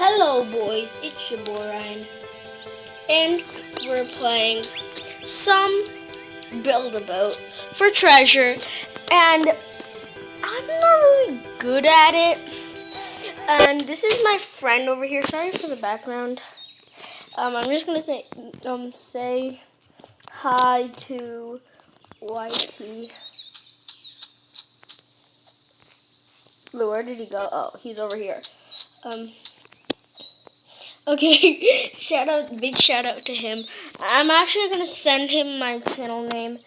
Hello boys, it's your boy Ryan, and we're playing some Build-A-Boat for treasure, and I'm not really good at it, and this is my friend over here. Sorry for the background. I'm just gonna say hi to YT. Where did he go? Oh, he's over here. Okay, big shout out to him. I'm actually gonna send him my channel name.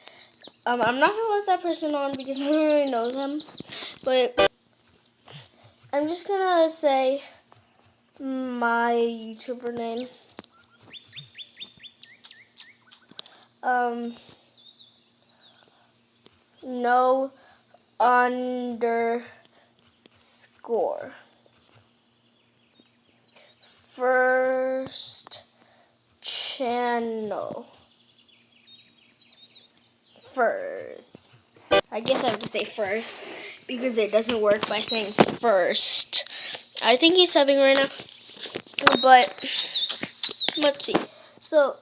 I'm not gonna let that person on because I don't really know them, but I'm just gonna say my YouTuber name. No underscore. First channel. First. I guess I have to say first because it doesn't work by saying first. I think he's subbing right now, but let's see. So,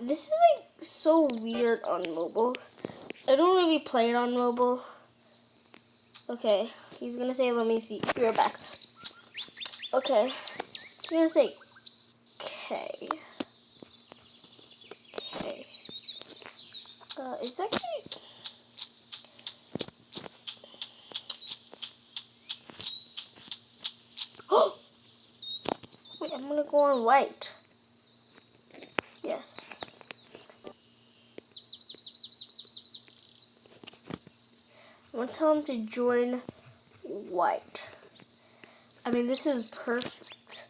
this is like so weird on mobile. I don't really play it on mobile. Okay, he's gonna say, let me see. You're back. Okay, he's gonna say K. K. It's actually. Wait, I'm gonna go on white. Yes. I'm gonna tell him to join white. I mean, this is perfect.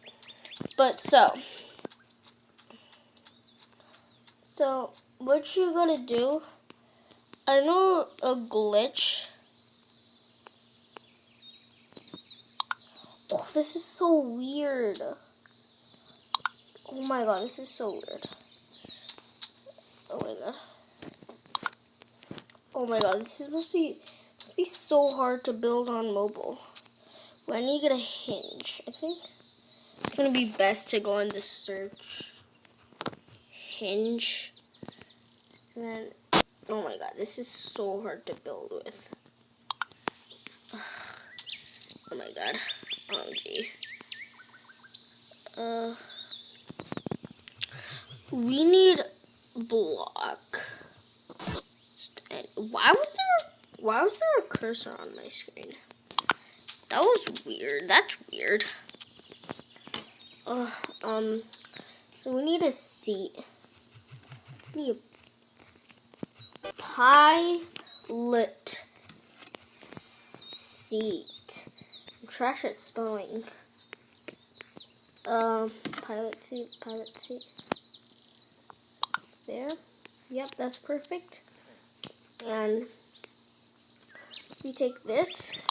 But so what you gotta do? I know a glitch. Oh, this is so weird. Oh my god, this is so weird. Oh my god. Oh my god, this is must be so hard to build on mobile. When you get a hinge, I think it's gonna be best to go in the search hinge. And then, oh my god, this is so hard to build with. Oh my god. OMG. We need block. And why was there a cursor on my screen? That was weird. That's weird. So we need a seat. We need a pilot seat. I'm trash at spelling. Pilot seat. There. Yep, that's perfect. And we take this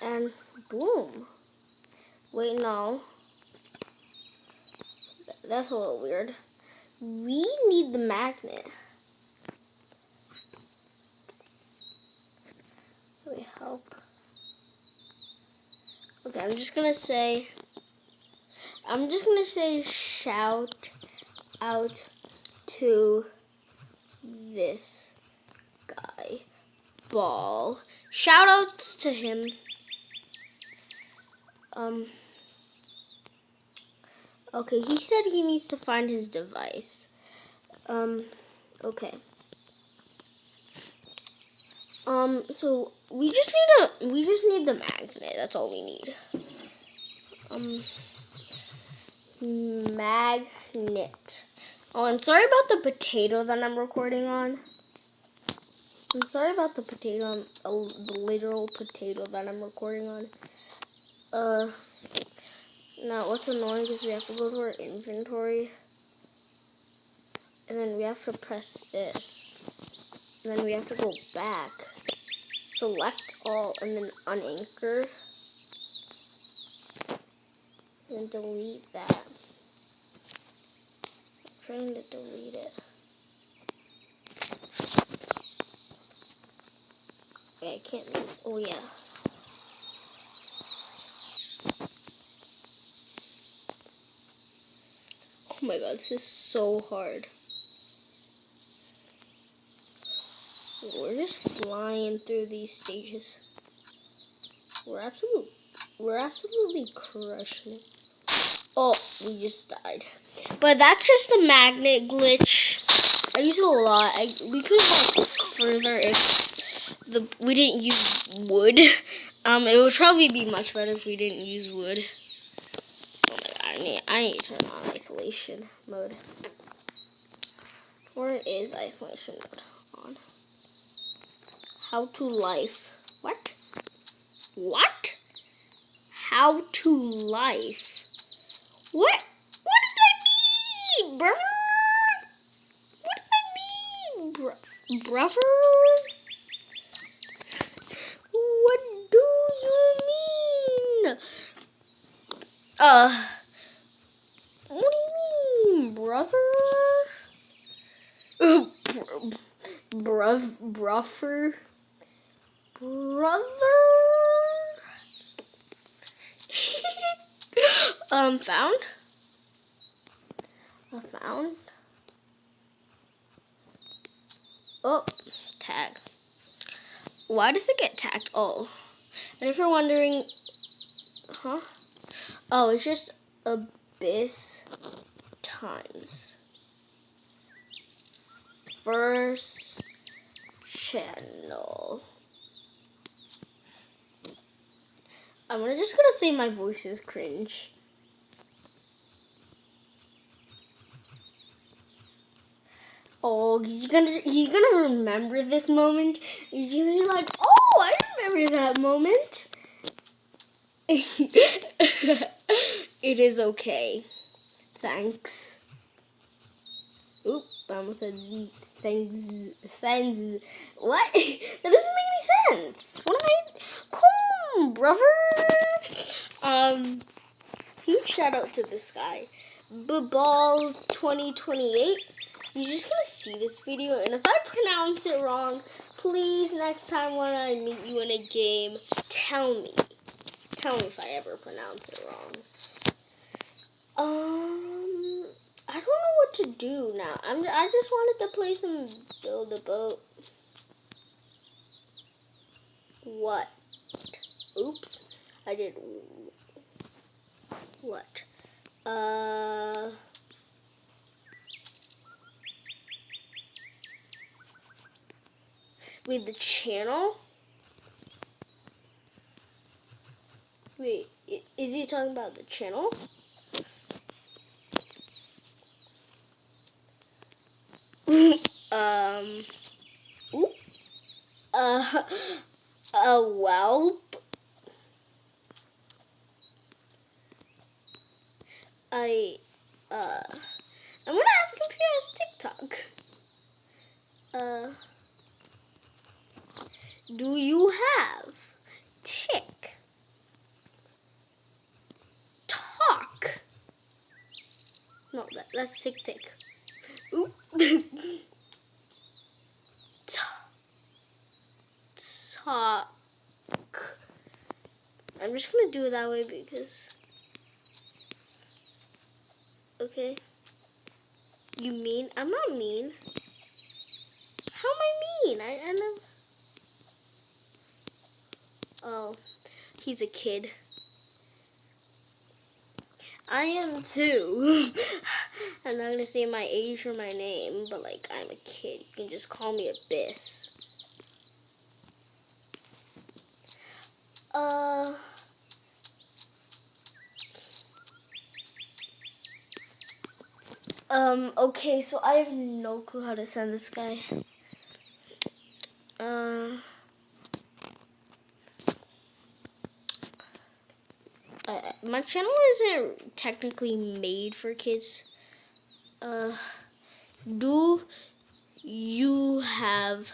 and boom. Wait, no. That's a little weird. We need the magnet. Wait, help. Okay, I'm just gonna say shout out to this guy. Ball. Shout outs to him. Okay, he said he needs to find his device. Okay. So we just need the magnet. That's all we need. Magnet. Oh, and sorry about the potato that I'm recording on. I'm sorry about the potato, the literal potato that I'm recording on. Now what's annoying is we have to go to our inventory, and then we have to press this, and then we have to go back, select all, and then unanchor, and then delete that. I'm trying to delete it. Okay, I can't move. Oh yeah. Oh my god, this is so hard. We're just flying through these stages. We're absolutely crushing it. Oh, we just died. But that's just a magnet glitch. I use it a lot. We could have gone further if we didn't use wood. It would probably be much better if we didn't use wood. Oh my god, I need to turn on isolation mode. Where is isolation mode on? How to life. What? What? How to life. What does that mean, brother? What does that mean, brother? What do you mean? What do you mean, brother? Brother? Found? Found? Oh, tag. Why does it get tagged? Oh. And if you're wondering, huh? Oh, it's just abyss times first channel. I'm just gonna say my voice is cringe. Oh, he's gonna remember this moment. He's gonna be like, oh, I remember that moment. It is okay. Thanks. Oop, I almost said thanks. What? That doesn't make any sense. What am I? Come on, brother. Huge shout out to this guy, Babal 2028. You're just gonna see this video, and if I pronounce it wrong, please next time when I meet you in a game, tell me. Tell me if I ever pronounce it wrong. I don't know what to do now. I just wanted to play some Build a Boat. What? Oops. I did. What? Wait, the channel? Wait, is he talking about the channel? Whelp. I'm gonna ask him if he has TikTok. Do you have TikTok? No, that's TikTok. Oop. Talk. I'm just gonna do it that way because. Okay. You mean? I'm not mean. How am I mean? I never. Oh, he's a kid. I am too. I'm not gonna say my age or my name, but like I'm a kid. You can just call me Abyss. Okay, so I have no clue how to send this guy. My channel isn't technically made for kids. Do you have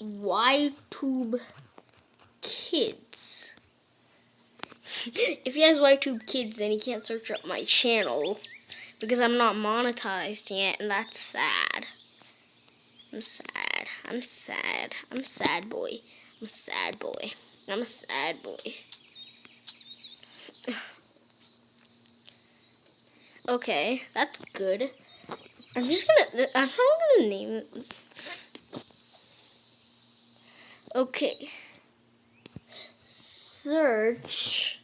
YTube Kids? If he has YTube Kids, then he can't search up my channel because I'm not monetized yet, and that's sad. I'm sad. I'm sad. I'm sad boy. I'm a sad boy. I'm a sad boy. Okay, that's good. I'm not gonna name it. Okay. Search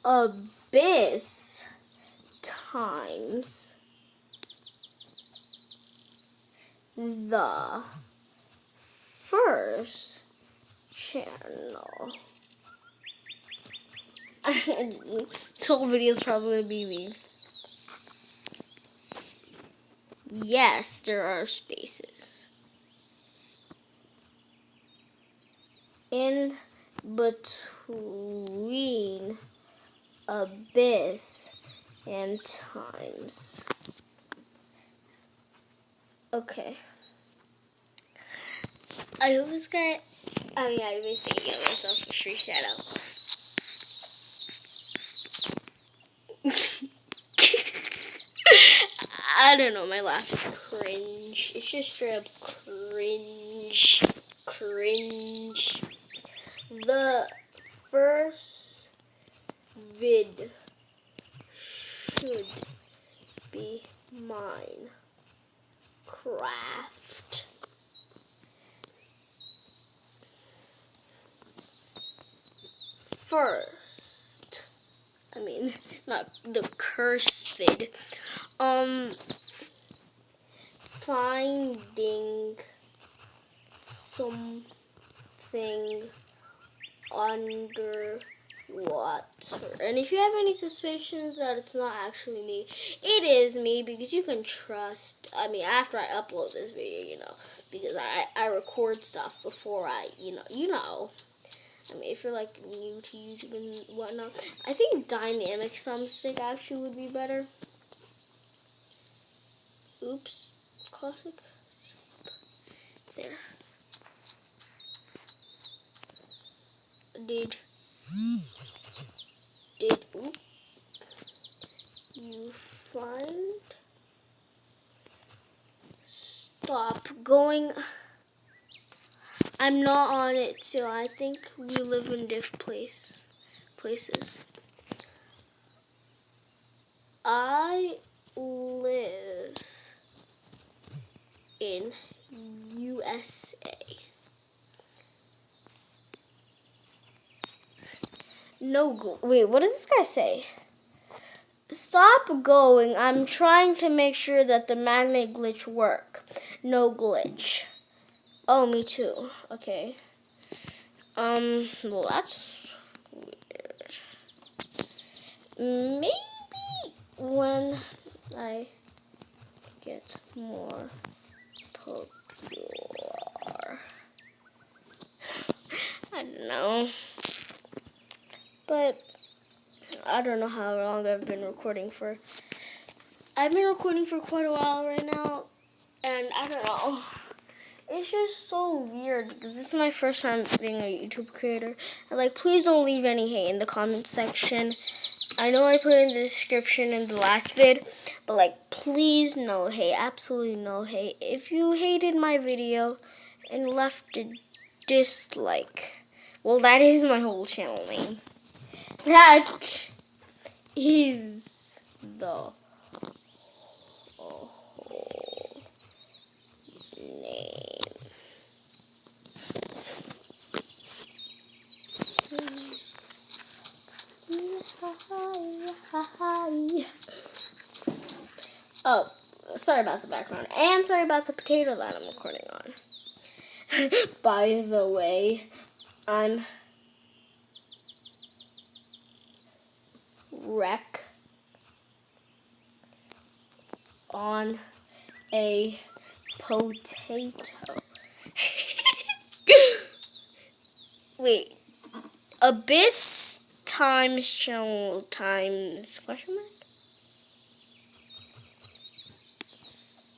abyss times the first channel. This whole video is probably gonna be me. Yes, there are spaces. In between abyss and times. Okay. I hope this guy. I basically get myself a free shout out. I don't know, my laugh is cringe. It's just straight up cringe. Cringe. The first vid should be Minecraft. First. Not the curse vid. Finding something underwater. And if you have any suspicions that it's not actually me, it is me, because you can trust, after I upload this video, because I record stuff before I, if you're like new to YouTube and whatnot, I think dynamic thumbstick actually would be better. Oops, classic. There. Did you find? Stop going. I'm not on it, so I think we live in different places. I live in USA. Wait, what does this guy say? Stop going. I'm trying to make sure that the magnet glitch work. No glitch. Oh, me too. Okay. Well, that's weird. Maybe when I get more popular. I don't know. But I don't know how long I've been recording for. I've been recording for quite a while right now, and I don't know. It's just so weird because this is my first time being a YouTube creator. And please don't leave any hate in the comments section. I know I put in the description in the last vid, but please no hate, absolutely no hate. If you hated my video and left a dislike, well, that is my whole channel name. That is the whole name. Oh, sorry about the background, and sorry about the potato that I'm recording on. By the way, I'm wreck on a potato. Wait, abyss times channel times question mark?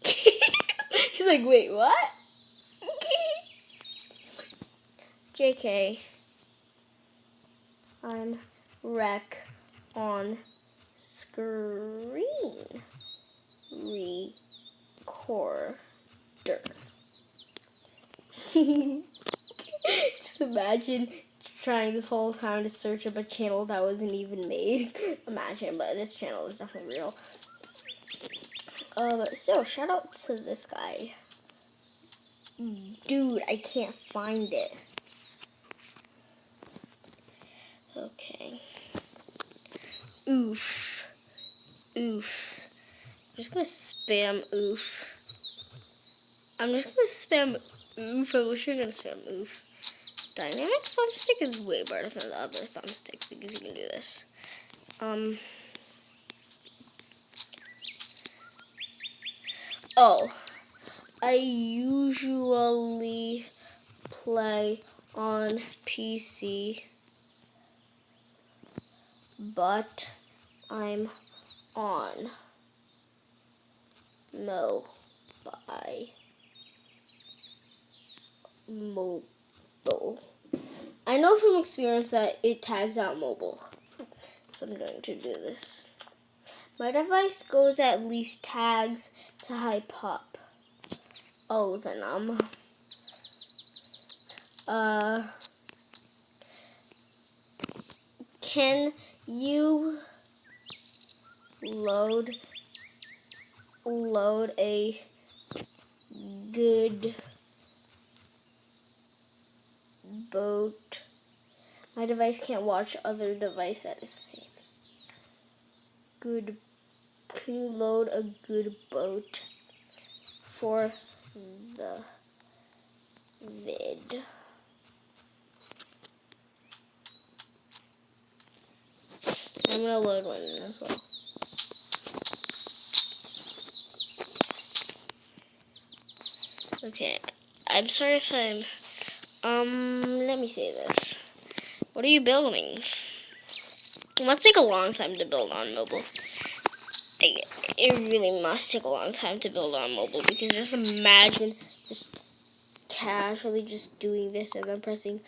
He's like, wait, what? JK, I'm wreck on screen recorder. Just imagine trying this whole time to search up a channel that wasn't even made. Imagine, but this channel is definitely real. So shout out to this guy. Dude, I can't find it. Okay. Oof. Oof. I'm just gonna spam oof. I'm just gonna spam oof. I wish you were gonna spam oof. Dynamic thumbstick is way better than the other thumbstick because you can do this. Oh, I usually play on PC, but I'm on mobile. I know from experience that it tags out mobile, so I'm going to do this. My device goes at least tags to high pop. Oh, then can you load a good boat? My device can't watch other device that is the same. Good. Can you load a good boat for the vid? I'm gonna load one in as well. Okay, I'm sorry if I'm, let me say this. What are you building? It must take a long time to build on mobile. It really must take a long time to build on mobile because just imagine just casually just doing this and then pressing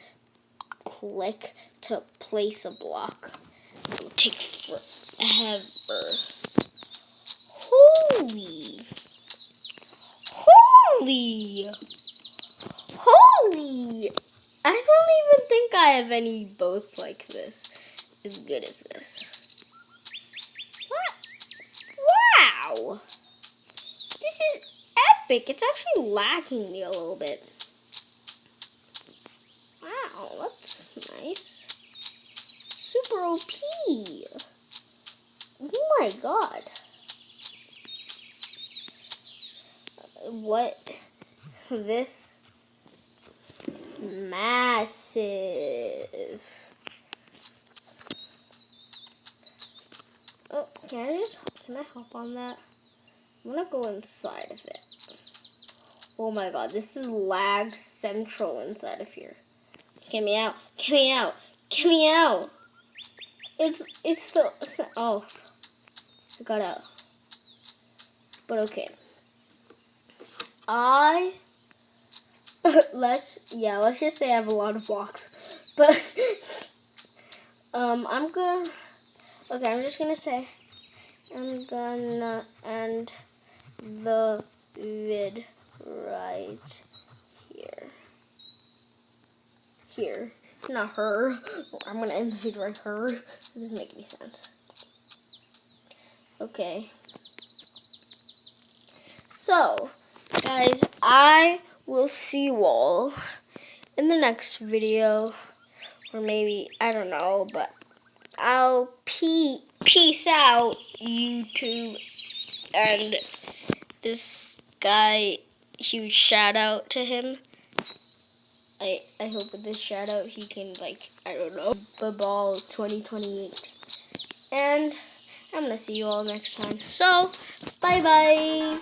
click to place a block. It would take forever. Holy! I don't even think I have any boats like this as good as this. What? Wow! This is epic. It's actually lagging me a little bit. Wow, that's nice. Super OP. Oh my god. What? This massive. Oh, can I hop on that? I'm gonna go inside of it. Oh my god, this is lag central inside of here. Get me out. Get me out. Get me out. It's the, oh, I got out. But okay. Let's just say I have a lot of blocks. But, I'm just gonna say, I'm gonna end the vid right here. Not her. I'm gonna end the vid right here. It doesn't make any sense. Okay. So, guys, I will see you all in the next video. Or maybe, I don't know, but I'll peace out, YouTube. And this guy, huge shout out to him. I hope with this shout out he can, like, I don't know, ball 2028. And I'm gonna see you all next time. So, bye bye.